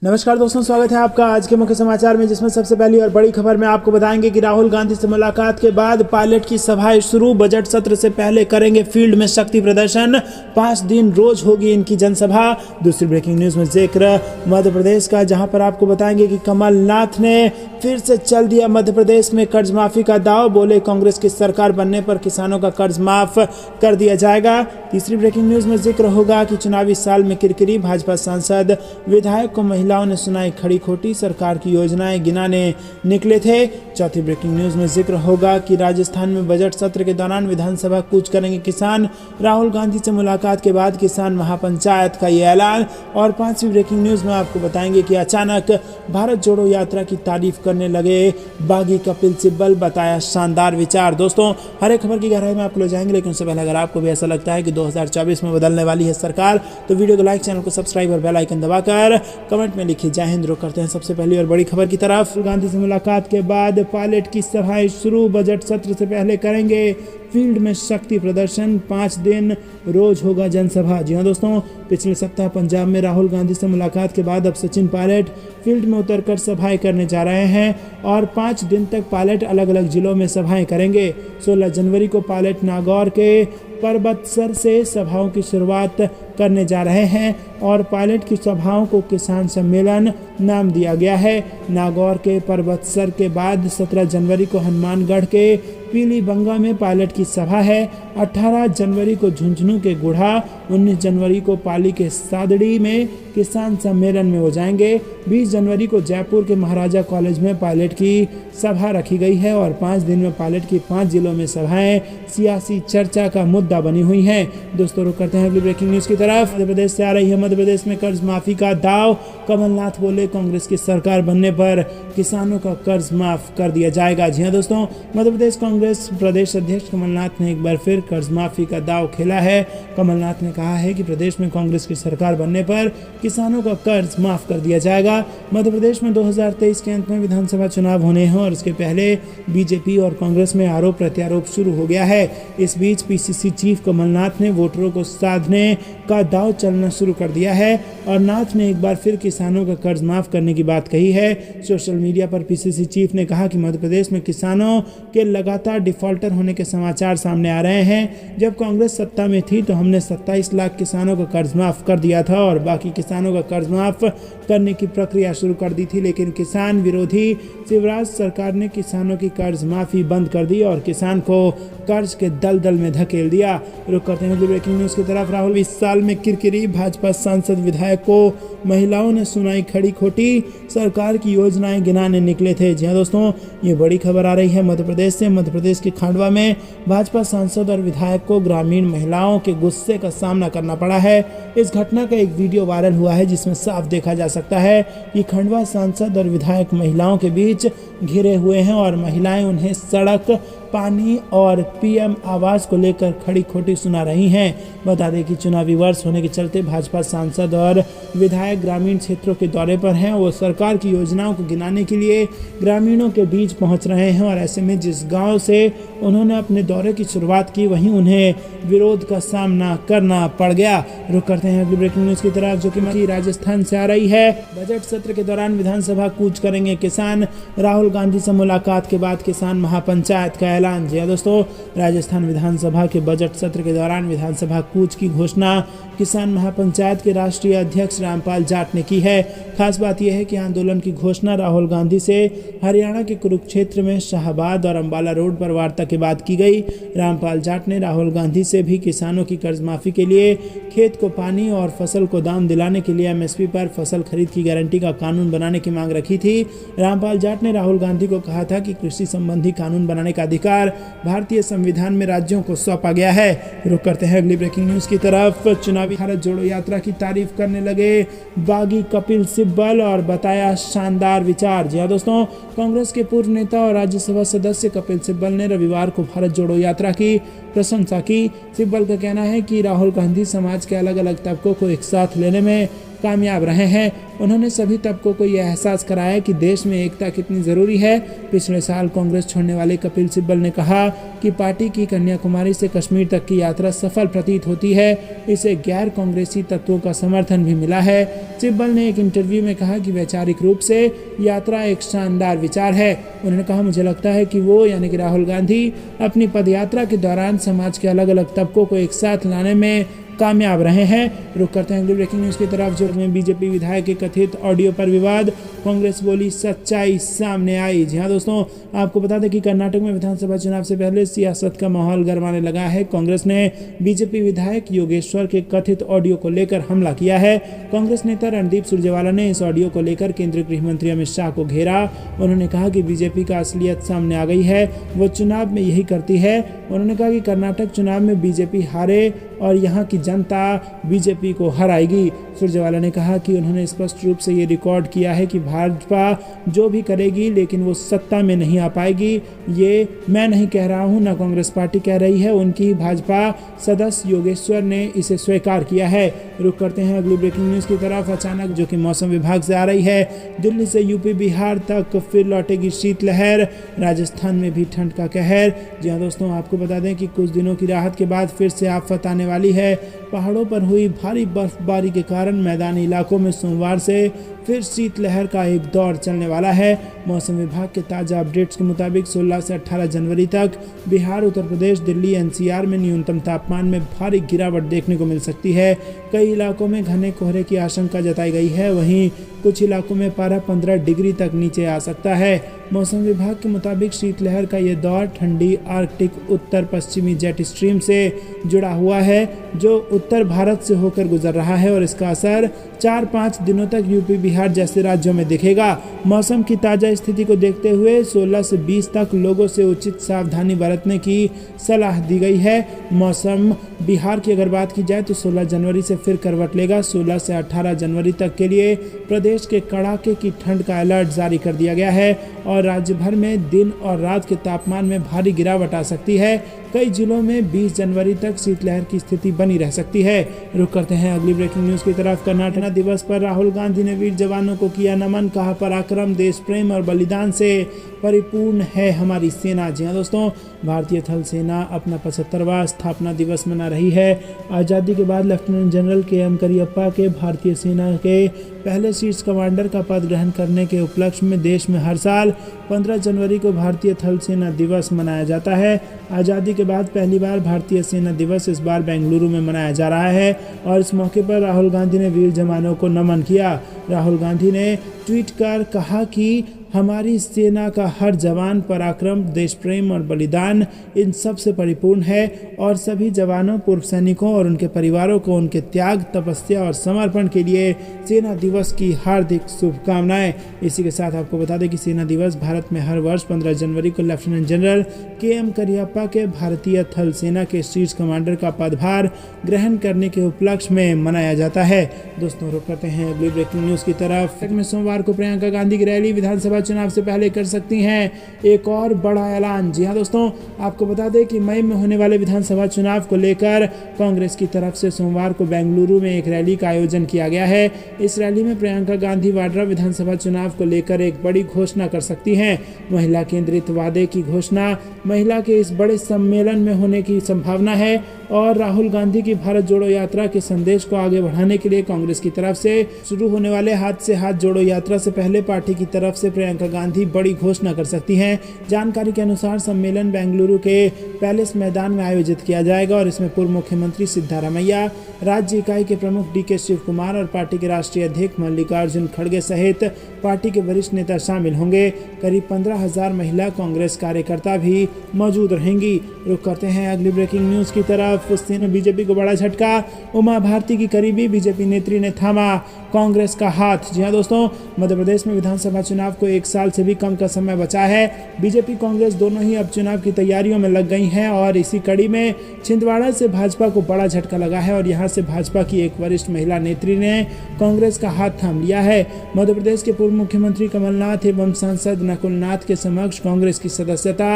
नमस्कार दोस्तों, स्वागत है आपका आज के मुख्य समाचार में, जिसमें सबसे पहली और बड़ी खबर में आपको बताएंगे कि राहुल गांधी से मुलाकात के बाद पायलट की सभाएं शुरू। बजट सत्र से पहले करेंगे फील्ड में शक्ति प्रदर्शन। 5 दिन रोज होगी इनकी जनसभा। दूसरी ब्रेकिंग न्यूज में जिक्र मध्य प्रदेश का, जहां पर आपको बताएंगे कि कमलनाथ ने फिर से चल दिया मध्य प्रदेश में कर्ज माफी का दाव। बोले कांग्रेस की सरकार बनने पर किसानों का कर्ज माफ कर दिया जाएगा। तीसरी ब्रेकिंग न्यूज में जिक्र होगा कि चुनावी साल में किरकिरी, भाजपा सांसद विधायक को महिलाओं ने सुनाई खड़ी खोटी, सरकार की योजनाएं गिनाने निकले थे। चौथी ब्रेकिंग न्यूज में जिक्र होगा कि राजस्थान में बजट सत्र के दौरान विधानसभा कूच करेंगे किसान। राहुल गांधी से मुलाकात के बाद किसान महापंचायत का ये ऐलान। और पांचवी ब्रेकिंग न्यूज में आपको बताएंगे कि अचानक भारत जोड़ो यात्रा की तारीफ करने लगे बागी कपिल सिब्बल, बताया शानदार विचार। दोस्तों, हर एक खबर की गहराई में आप लोग जाएंगे, लेकिन उससे पहले अगर आपको भी ऐसा लगता है कि 2024 में बदलने वाली है सरकार, तो वीडियो को लाइक, चैनल को सब्सक्राइब और बेल आइकन दबाकर कमेंट में लिखिए जय हिंद। रुक करते हैं सबसे पहली और बड़ी खबर की तरफ। राहुल गांधी से मुलाकात के बाद पायलट की सभाएं शुरू। बजट सत्र से पहले करेंगे फील्ड में शक्ति प्रदर्शन। 5 दिन रोज होगा जनसभा। जी हाँ दोस्तों, पिछले सप्ताह पंजाब में राहुल गांधी से मुलाकात के बाद अब सचिन पायलट फील्ड में उतरकर सभाएं करने जा रहे हैं और 5 दिन तक पायलट अलग अलग जिलों में सभाएं करेंगे। 16 जनवरी को पायलट नागौर के पर्वतसर से सभाओं की शुरुआत करने जा रहे हैं और पायलट की सभाओं को किसान सम्मेलन नाम दिया गया है। नागौर के पर्वतसर के बाद 17 जनवरी को हनुमानगढ़ के पीलीबंगा में पायलट की सभा है। 18 जनवरी को झुंझुनू के गुढ़ा, 19 जनवरी को पाली के सादड़ी में किसान सम्मेलन में हो जाएंगे। 20 जनवरी को जयपुर के महाराजा कॉलेज में पायलट की सभा रखी गई है और 5 दिन में पायलट की 5 जिलों में सभाएं सियासी चर्चा का मुद्दा बनी हुई हैं। दोस्तों, रुक करते हैं अगली ब्रेकिंग न्यूज की तरफ। मध्य प्रदेश से आ रही है मध्य प्रदेश में कर्ज माफी का दाव। कमलनाथ बोले कांग्रेस की सरकार बनने पर किसानों का कर्ज माफ कर दिया जाएगा। जी हाँ दोस्तों, मध्य प्रदेश कांग्रेस प्रदेश अध्यक्ष कमलनाथ ने एक बार फिर कर्ज माफी का दाव खेला है। कमलनाथ ने कहा है कि प्रदेश में कांग्रेस की सरकार बनने पर किसानों का कर्ज माफ कर दिया जाएगा। मध्य प्रदेश में 2023 के अंत में विधानसभा चुनाव होने हैं और इसके पहले बीजेपी और कांग्रेस में आरोप प्रत्यारोप शुरू हो गया है। इस बीच पीसीसी चीफ कमलनाथ ने वोटरों को साधने का दाव चलना शुरू कर दिया है और नाथ ने एक बार फिर किसानों का कर्ज माफ करने की बात कही है। सोशल मीडिया पर पीसीसी चीफ ने कहा कि मध्य प्रदेश में किसानों के लगातार डिफॉल्टर होने के समाचार सामने आ रहे हैं। जब कांग्रेस सत्ता में थी तो हमने 27 लाख किसानों का कर्ज माफ कर दिया था और बाकी किसानों का कर्ज माफ करने की प्रक्रिया शुरू कर दी थी, लेकिन किसान विरोधी शिवराज सरकार ने किसानों की कर्ज माफी बंद कर दी और किसान को कर्ज के दलदल में धकेल दिया। रुक करते हैं ब्रेकिंग न्यूज की तरफ। राहुल इस साल में किरकिरी, भाजपा सांसद विधायक को महिलाओं ने सुनाई खड़ी खोटी, सरकार की योजनाएं गिनाने निकले थे। जी हाँ दोस्तों, ये बड़ी खबर आ रही है मध्य प्रदेश से। मध्य प्रदेश के खंडवा में भाजपा सांसद और विधायक को ग्रामीण महिलाओं के गुस्से का सामना करना पड़ा है। इस घटना का एक वीडियो वायरल हुआ है जिसमें साफ देखा जा सकता है कि खंडवा सांसद और विधायक महिलाओं के बीच घिरे हुए हैं और महिलाएं उन्हें सड़क, पानी और पीएम आवास को लेकर खड़ी खोटी सुना रही हैं। बता दें कि चुनावी वर्ष होने के चलते भाजपा सांसद और विधायक ग्रामीण क्षेत्रों के दौरे पर हैं। वो सरकार की योजनाओं को गिनाने के लिए ग्रामीणों के बीच पहुंच रहे हैं और ऐसे में जिस गांव से उन्होंने अपने दौरे की शुरुआत की, वहीं उन्हें विरोध का सामना करना पड़ गया। रुक करते हैं अगली ब्रेकिंग न्यूज की तरफ, जो कि राजस्थान से आ रही है। बजट सत्र के दौरान विधानसभा कूच करेंगे किसान। राहुल गांधी से मुलाकात के बाद किसान महापंचायत का ऐलान। जी हाँ दोस्तों, राजस्थान विधानसभा के बजट सत्र के दौरान विधानसभा कूच की घोषणा किसान महापंचायत के राष्ट्रीय अध्यक्ष रामपाल जाट ने की है। खास बात यह है कि आंदोलन की घोषणा राहुल गांधी से हरियाणा के कुरुक्षेत्र में शाहबाद और अंबाला रोड पर वार्ता के बाद की गई। रामपाल जाट ने राहुल गांधी से भी किसानों की कर्ज माफी के लिए, खेत को पानी और फसल को दाम दिलाने के लिए एमएसपी पर फसल खरीद की गारंटी का कानून बनाने की मांग रखी थी। रामपाल जाट ने राहुल गांधी को कहा था कि कृषि संबंधी कानून बनाने का अधिकार भारतीय संविधान में राज्यों को सौंपा गया है। रुक करते हैं अगली ब्रेकिंग न्यूज की तरफ। चुनावी भारत जोड़ो यात्रा की तारीफ करने लगे बागी कपिल सिब्बल और बताया शानदार विचार। जी हाँ दोस्तों, कांग्रेस के पूर्व नेता और राज्यसभा सदस्य कपिल सिब्बल ने रविवार को भारत जोड़ो यात्रा की प्रशंसा की। सिब्बल का कहना है कि राहुल गांधी समाज के अलग अलग तबकों को एक साथ लेने में कामयाब रहे हैं। उन्होंने सभी तबकों को यह एहसास कराया कि देश में एकता कितनी ज़रूरी है। पिछले साल कांग्रेस छोड़ने वाले कपिल सिब्बल ने कहा कि पार्टी की कन्याकुमारी से कश्मीर तक की यात्रा सफल प्रतीत होती है। इसे गैर कांग्रेसी तत्वों का समर्थन भी मिला है। सिब्बल ने एक इंटरव्यू में कहा कि वैचारिक रूप से यात्रा एक शानदार विचार है। उन्होंने कहा, मुझे लगता है कि वो यानी कि राहुल गांधी अपनी पदयात्रा के दौरान समाज के अलग अलग तबकों को एक साथ लाने में कामयाब रहे हैं। रुक करते हैं अगली ब्रेकिंग न्यूज़ की तरफ, जो में बीजेपी विधायक के कथित ऑडियो पर विवाद, कांग्रेस बोली सच्चाई सामने आई। जी हाँ दोस्तों, आपको बता दें कि कर्नाटक में विधानसभा चुनाव से पहले सियासत का माहौल गरमाने लगा है। कांग्रेस ने बीजेपी विधायक योगेश्वर के कथित ऑडियो को लेकर हमला किया है। कांग्रेस नेता रणदीप सुरजेवाला ने इस ऑडियो को लेकर केंद्रीय गृह मंत्री अमित शाह को घेरा। उन्होंने कहा कि बीजेपी का असलियत सामने आ गई है, वो चुनाव में यही करती है। उन्होंने कहा कि कर्नाटक चुनाव में बीजेपी हारे और यहाँ की जनता बीजेपी को हराएगी। सुरजेवाला ने कहा कि उन्होंने स्पष्ट रूप से ये रिकॉर्ड किया है कि भाजपा जो भी करेगी लेकिन वो सत्ता में नहीं आ पाएगी। ये मैं नहीं कह रहा हूँ, ना कांग्रेस पार्टी कह रही है, उनकी भाजपा सदस्य योगेश्वर ने इसे स्वीकार किया है। रुक करते हैं अगली ब्रेकिंग न्यूज़ की तरफ, अचानक जो कि मौसम विभाग से आ रही है। दिल्ली से यूपी बिहार तक फिर लौटेगी शीतलहर, राजस्थान में भी ठंड का कहर। जी हाँ दोस्तों, आपको बता दें कि कुछ दिनों की राहत के बाद फिर से आफत आने वाली है। पहाड़ों पर हुई भारी बर्फबारी के कारण मैदानी इलाकों में सोमवार से फिर शीतलहर का एक दौर चलने वाला है। मौसम विभाग के ताज़ा अपडेट्स के मुताबिक 16 से 18 जनवरी तक बिहार, उत्तर प्रदेश, दिल्ली, एनसीआर में न्यूनतम तापमान में भारी गिरावट देखने को मिल सकती है। कई इलाकों में घने कोहरे की आशंका जताई गई है। वहीं कुछ इलाकों में पारा 15 डिग्री तक नीचे आ सकता है। मौसम विभाग के मुताबिक शीतलहर का यह दौर ठंडी आर्कटिक उत्तर पश्चिमी जेट स्ट्रीम से जुड़ा हुआ है, जो उत्तर भारत से होकर गुजर रहा है और इसका असर 4-5 दिनों तक यूपी बिहार जैसे राज्यों में दिखेगा। मौसम की ताज़ा स्थिति को देखते हुए 16 से 20 तक लोगों से उचित सावधानी बरतने की सलाह दी गई है। मौसम बिहार की अगर बात की जाए तो 16 जनवरी से फिर करवट लेगा। 16 से 18 जनवरी तक के लिए प्रदेश के कड़ाके की ठंड का अलर्ट जारी कर दिया गया है और राज्य भर में दिन और रात के तापमान में भारी गिरावट आ सकती है। कई जिलों में 20 जनवरी तक शीतलहर की स्थिति बनी रह सकती है। रुक करते हैं अगली ब्रेकिंग न्यूज़ की तरफ। कर्नाटक दिवस पर राहुल गांधी ने वीर जवानों को किया नमन, कहा पराक्रम, देश प्रेम और बलिदान से परिपूर्ण है हमारी सेना। जी हाँ दोस्तों, भारतीय थल सेना अपना 75वां स्थापना दिवस मना रही है। आज़ादी के बाद लेफ्टिनेंट जनरल KM करियप्पा के भारतीय सेना के पहले शीर्ष कमांडर का पद ग्रहण करने के उपलक्ष्य में देश में हर साल 15 जनवरी को भारतीय थल सेना दिवस मनाया जाता है। आज़ादी के बाद पहली बार भारतीय सेना दिवस इस बार बेंगलुरु में मनाया जा रहा है और इस मौके पर राहुल गांधी ने वीर जवानों को नमन किया। राहुल गांधी ने ट्वीट कर कहा कि हमारी सेना का हर जवान पराक्रम, देश प्रेम और बलिदान इन सब से परिपूर्ण है और सभी जवानों, पूर्व सैनिकों और उनके परिवारों को उनके त्याग, तपस्या और समर्पण के लिए सेना दिवस की हार्दिक शुभकामनाएं। इसी के साथ आपको बता दें कि सेना दिवस भारत में हर वर्ष 15 जनवरी को लेफ्टिनेंट जनरल KM करियप्पा के भारतीय थल सेना के शीर्ष कमांडर का पदभार ग्रहण करने के उपलक्ष्य में मनाया जाता है। दोस्तों, रुक करते हैं अगली ब्रेकिंग न्यूज़ की तरफ। में सोमवार को प्रियंका गांधी की रैली विधानसभा चुनाव से पहले कर सकती हैं एक और बड़ा ऐलान। जी हाँ दोस्तों, आपको बता दें कि मई में होने वाले विधानसभा चुनाव को लेकर कांग्रेस की तरफ से सोमवार को बेंगलुरु में एक रैली का आयोजन किया गया है। इस रैली में प्रियंका गांधी वाड्रा विधानसभा चुनाव को लेकर एक बड़ी घोषणा कर सकती हैं। महिला केंद्रित वादे की घोषणा महिला के इस बड़े सम्मेलन में होने की संभावना है और राहुल गांधी की भारत जोड़ो यात्रा के संदेश को आगे बढ़ाने के लिए कांग्रेस की तरफ से शुरू होने वाले हाथ से हाथ जोड़ो यात्रा से पहले पार्टी की तरफ से प्रियंका गांधी बड़ी घोषणा कर सकती हैं। जानकारी के अनुसार सम्मेलन बेंगलुरु के पैलेस मैदान में आयोजित किया जाएगा और इसमें पूर्व मुख्यमंत्री सिद्धारमैया, राज्य इकाई के प्रमुख DK शिव कुमार और पार्टी के राष्ट्रीय अध्यक्ष मल्लिकार्जुन खड़गे सहित पार्टी के वरिष्ठ नेता शामिल होंगे। करीब 15,000 महिला कांग्रेस कार्यकर्ता भी मौजूद रहेंगी। रुक करते हैं अगली ब्रेकिंग न्यूज़ की तरफ। बीजेपी को बड़ा झटका, उमा भारती की करीबी बीजेपी नेत्री ने थामा कांग्रेस का हाथ। जी हाँ दोस्तों, मध्य प्रदेश में विधानसभा चुनाव को 1 साल से भी कम का समय बचा है। बीजेपी कांग्रेस दोनों ही अब चुनाव की तैयारियों में लग गई हैं और इसी कड़ी में छिंदवाड़ा से भाजपा को बड़ा झटका लगा है और यहां से भाजपा की एक वरिष्ठ महिला नेत्री ने कांग्रेस का हाथ थाम लिया है। मध्य प्रदेश के पूर्व मुख्यमंत्री कमलनाथ एवं सांसद नकुल नाथ के समक्ष कांग्रेस की सदस्यता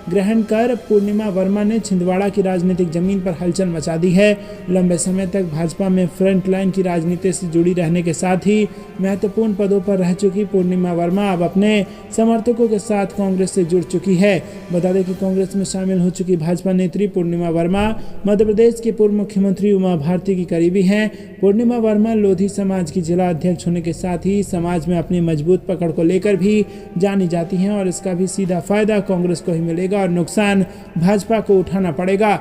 ग्रहण कर पूर्णिमा वर्मा ने छिंदवाड़ा की राजनीतिक जमीन पर हलचल मचा दी है। लंबे समय तक भाजपा में फ्रंट लाइन की राजनीति से जुड़ी रहने के साथ ही महत्वपूर्ण पदों पर रह चुकी पूर्णिमा वर्मा अब अपने समर्थकों के साथ कांग्रेस से जुड़ चुकी है। बता दें कि कांग्रेस में शामिल हो चुकी भाजपा नेत्री पूर्णिमा वर्मा मध्य प्रदेश के पूर्व मुख्यमंत्री उमा भारती की करीबी हैं। पूर्णिमा वर्मा लोधी समाज की जिला अध्यक्ष होने के साथ ही समाज में अपनी मजबूत पकड़ को लेकर भी जानी जाती हैं और इसका भी सीधा फायदा कांग्रेस को ही मिलेगा और नुकसान भाजपा को उठाना पड़ेगा।